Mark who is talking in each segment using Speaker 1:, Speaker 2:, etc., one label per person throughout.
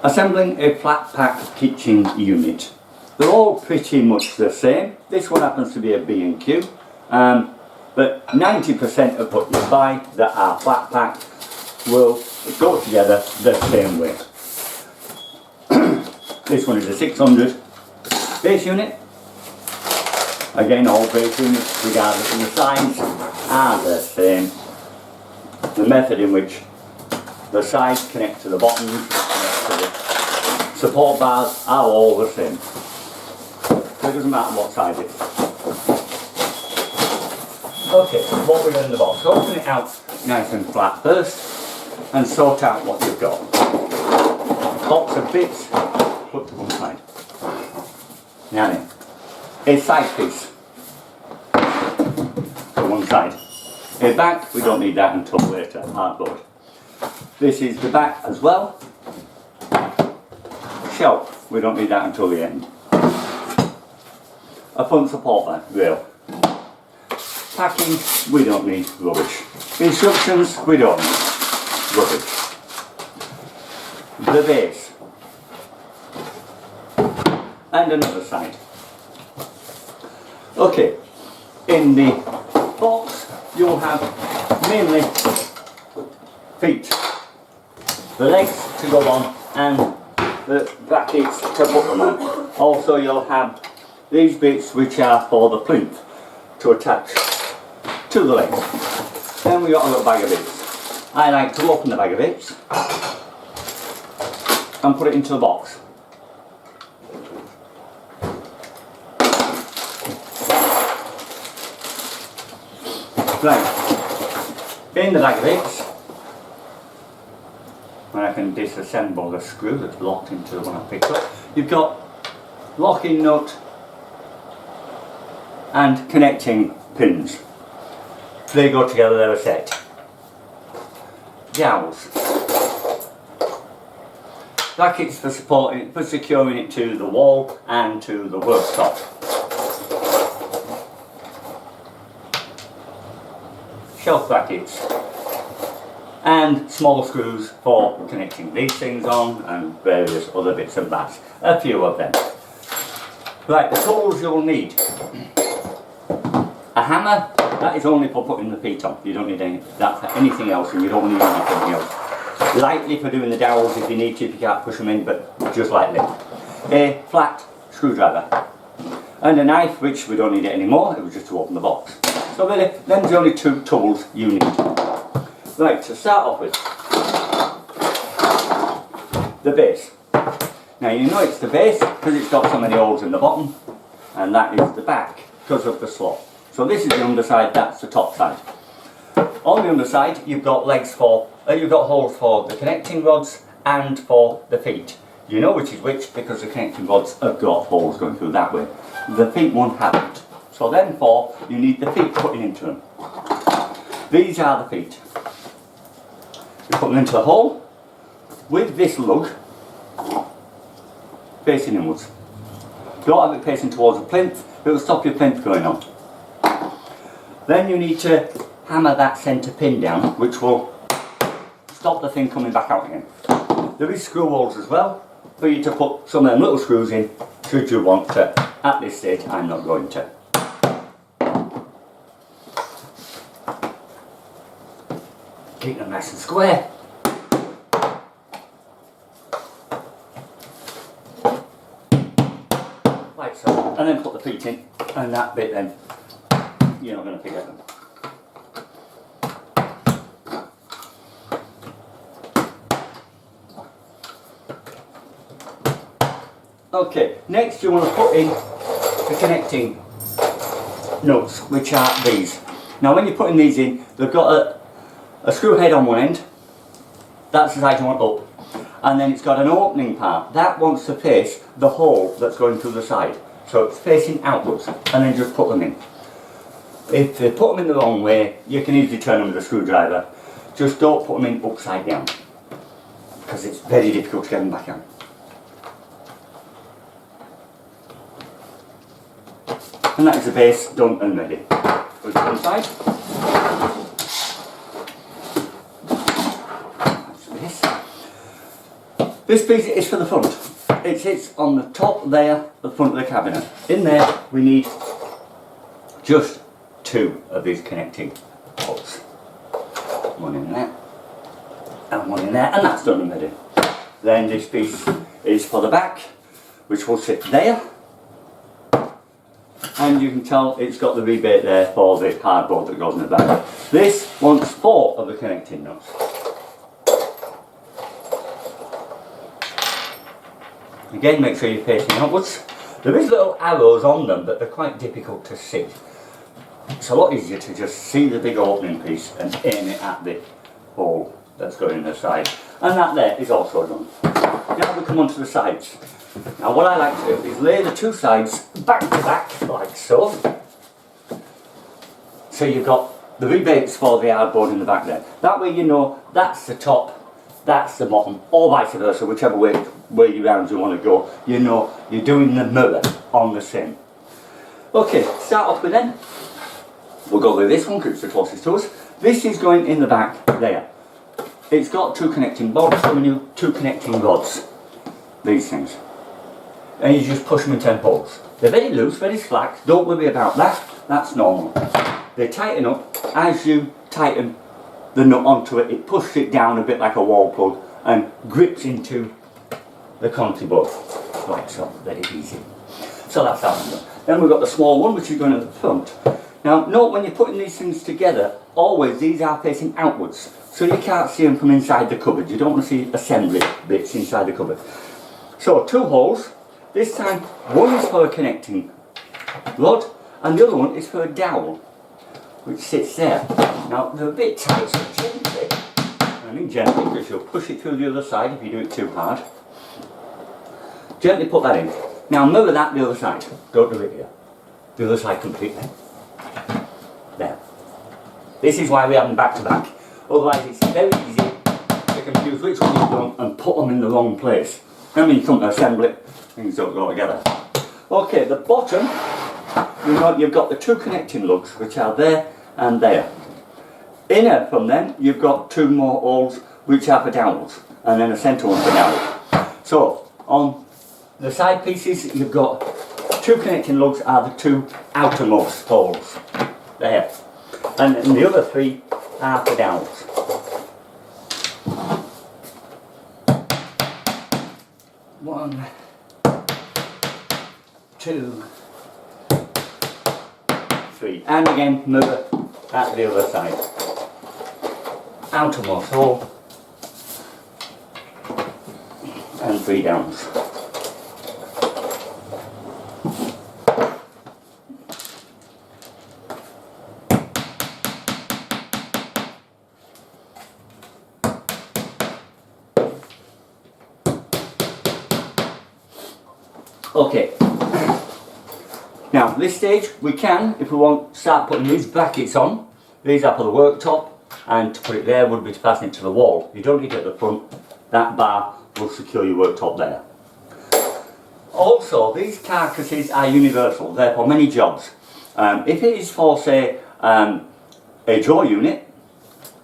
Speaker 1: Assembling a flat pack kitchen unit. They're all pretty much the same. This one happens to be a B&Q, but 90% of what you buy that are flat pack will go together the same way. This one is a 600 base unit. Again, all base units, regardless of the size, are the same. The method in which the sides connect to the bottoms, connect to the support bars, are all the same. So it doesn't matter what size it is. Okay, so what we've got in the box. Open it out nice and flat first and sort out what you've got. Box of bits, put to one side. Now then, a side piece to one side. A back, we don't need that until later, hardboard. This is the back as well. Shelf, we don't need that until the end. A front support rail. Packing, we don't need rubbish. Instructions, we don't need rubbish. The base. And another side. Okay, in the box you'll have mainly feet. The legs to go on and the brackets to put them on. Also you'll have these bits which are for the plinth to attach to the legs. Then we've got a little bag of bits. I like to open the bag of bits and put it into the box. Right, in the bag of bits, when I can disassemble the screw that's locked into the one I picked up, you've got locking nut and connecting pins. They go together, they're a set. Dowels. Brackets for supporting, for securing it to the wall and to the worktop. Shelf brackets. And small screws for connecting these things on and various other bits and bats. A few of them. Right, the tools you'll need. A hammer, that is only for putting the feet on. You don't need anything else, and you don't need anything else. Lightly for doing the dowels if you need to, if you can't push them in, but just lightly. A flat screwdriver. And a knife, which we don't need it anymore, it was just to open the box. So really, them's the only two tools you need. Right, to start off with, the base. Now you know it's the base because it's got so many holes in the bottom, and that is the back because of the slot. So this is the underside, that's the top side. On the underside you've got legs for, you've got holes for the connecting rods and for the feet. You know which is which because the connecting rods have got holes going through that way. The feet one haven't. So therefore you need the feet putting into them. These are the feet. You put them into the hole with this lug facing inwards. Don't have it facing towards the plinth, it will stop your plinth going on. Then you need to hammer that centre pin down, which will stop the thing coming back out again. There is screw holes as well for you to put some of them little screws in should you want to. At this stage I'm not going to. Keep them nice and square. Like so. And then put the feet in, and that bit then, you're not going to forget them. Okay, next you want to put in the connecting nuts, which are these. Now when you're putting these in, they've got a screw head on one end, that's the side you want up, and then it's got an opening part, that wants to face the hole that's going through the side, so it's facing outwards, and then just put them in. If you put them in the wrong way, you can easily turn them with a screwdriver, just don't put them in upside down, because it's very difficult to get them back on. And that is the base done and ready. Put it to one side. This piece is for the front. It sits on the top there, the front of the cabinet. In there we need just 2 of these connecting bolts. One in there and one in there, and that's done and ready. Then this piece is for the back, which will sit there, and you can tell it's got the rebate there for the cardboard that goes in the back. This wants 4 of the connecting nuts. Again, make sure you're facing outwards. There is little arrows on them, but they're quite difficult to see. It's a lot easier to just see the big opening piece and aim it at the hole that's going in the side. And that there is also done. Now we come onto the sides. Now what I like to do is lay the 2 sides back to back, like so. So you've got the rebates for the hardboard in the back there. That way you know that's the top, that's the bottom, or vice versa, whichever way round you want to go. You know you're doing the mirror on the same. Okay, start off with then. We'll go with this one because it's the closest to us. This is going in the back there. It's got 2 connecting bolts, so we need 2 connecting rods. These things. And you just push them in 10 holes. They're very loose, very slack. Don't worry about that. That's normal. They tighten up. As you tighten the nut onto it, it pushes it down a bit like a wall plug and grips into the country board. Like so. Very easy. So that's that one. Then we've got the small one, which is going at the front. Now, note when you're putting these things together, always these are facing outwards. So you can't see them from inside the cupboard. You don't want to see assembly bits inside the cupboard. So 2 holes. This time, one is for a connecting rod, and the other one is for a dowel, which sits there. Now, they're a bit tight, so gently, I mean gently, because you'll push it through the other side if you do it too hard. Gently put that in. Now, mirror that the other side. Don't do it here. The other side completely. There. This is why we have them back to back. Otherwise, it's very easy to confuse which one you've done and put them in the wrong place. I mean, you come to assemble it, things don't go together. Okay, the bottom, you've got the 2 connecting lugs, which are there and there. Inner from them, you've got 2 more holes, which are for dowels, and then a centre one for dowels. So, on the side pieces, you've got 2 connecting lugs are the 2 outermost holes. There. And then the other 3 are for dowels. One, 2, 3, and again mirror at the other side. Outermost hole and 3 downs. Okay, now this stage we can, if we want, start putting these brackets on. These are for the worktop, and to put it there would be to fasten it to the wall. You don't need it at the front. That bar will secure your worktop there. Also, these carcasses are universal. They're for many jobs. If it is for, say, a drawer unit,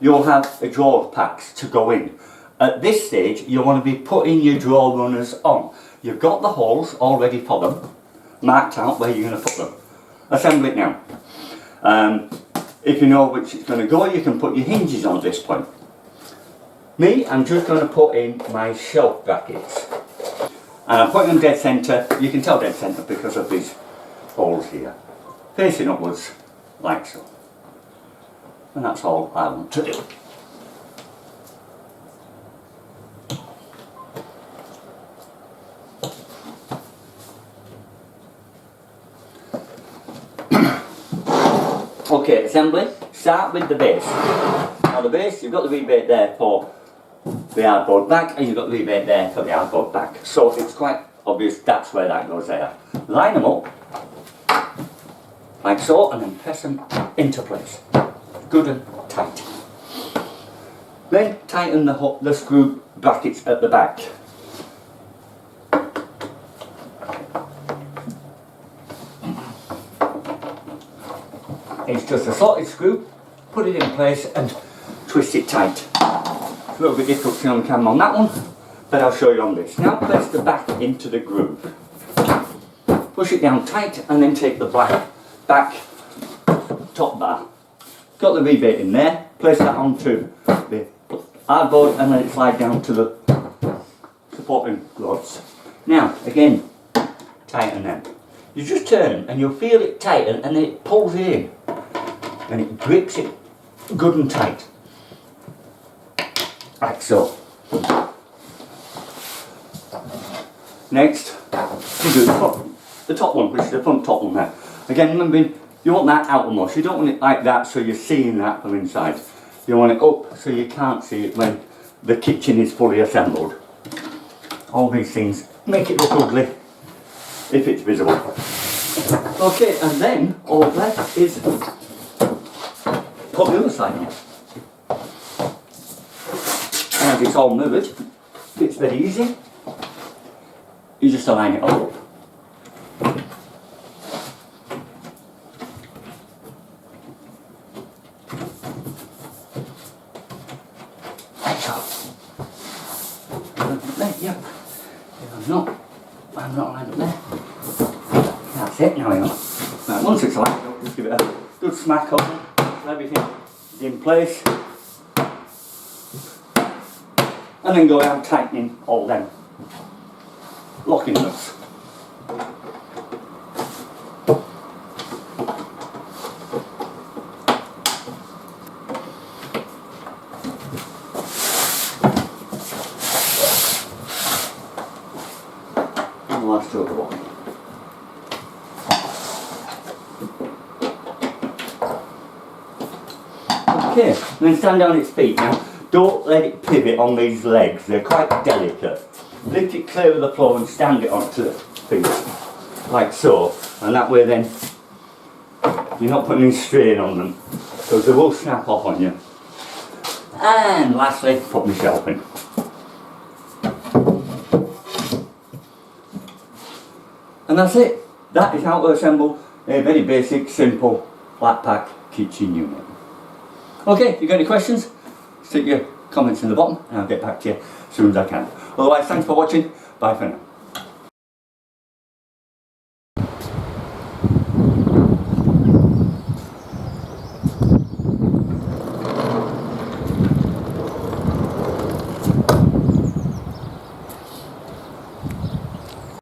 Speaker 1: you'll have a drawer packs to go in. At this stage, you want to be putting your drawer runners on. You've got the holes all ready for them, marked out where you're going to put them. Assemble it now. If you know which it's going to go, you can put your hinges on at this point. Me, I'm just going to put in my shelf brackets. And I'm putting them dead centre. You can tell dead centre because of these holes here. Facing upwards, like so. And that's all I want to do. Okay, assembly. Start with the base. Now the base, you've got the rebate there for the hardboard back, and you've got the rebate there for the hardboard back. So it's quite obvious that's where that goes there. Line them up, like so, and then press them into place. Good and tight. Then tighten the screw brackets at the back. It's just a slotted screw, put it in place and twist it tight. It's a little bit difficult to see on camera on that one, but I'll show you on this. Now place the back into the groove. Push it down tight and then take the back top bar. Got the rebate in there, place that onto the hardboard and let it slide down to the supporting rods. Now, again, tighten them. You just turn them and you'll feel it tighten and then it pulls it in and it grips it good and tight. Like so. Next, you do the top one, which is the front top one there. Again, remember, you want that outermost. You don't want it like that so you're seeing that from inside. You want it up so you can't see it when the kitchen is fully assembled. All these things make it look ugly if it's visible. Okay, and then all left is put the other side on. As it's all mirrored, it's very easy. You just align it all up. Like so. There, yeah. I'm not lined up there. That's it, now we go. Right, once it's lined up, just give it a good smack up so everything is in place. And then go out tightening all them locking nuts. And the last two at the bottom. Okay, then stand on its feet now. Don't let it pivot on these legs, they're quite delicate. Lift it clear of the floor and stand it onto the feet, like so. And that way then, you're not putting any strain on them, because they will snap off on you. And lastly, put my shelf in. And that's it. That is how to assemble a very basic, simple, flat pack kitchen unit. Okay, if you've got any questions, stick your comments in the bottom and I'll get back to you as soon as I can. Otherwise, thanks for watching. Bye for now.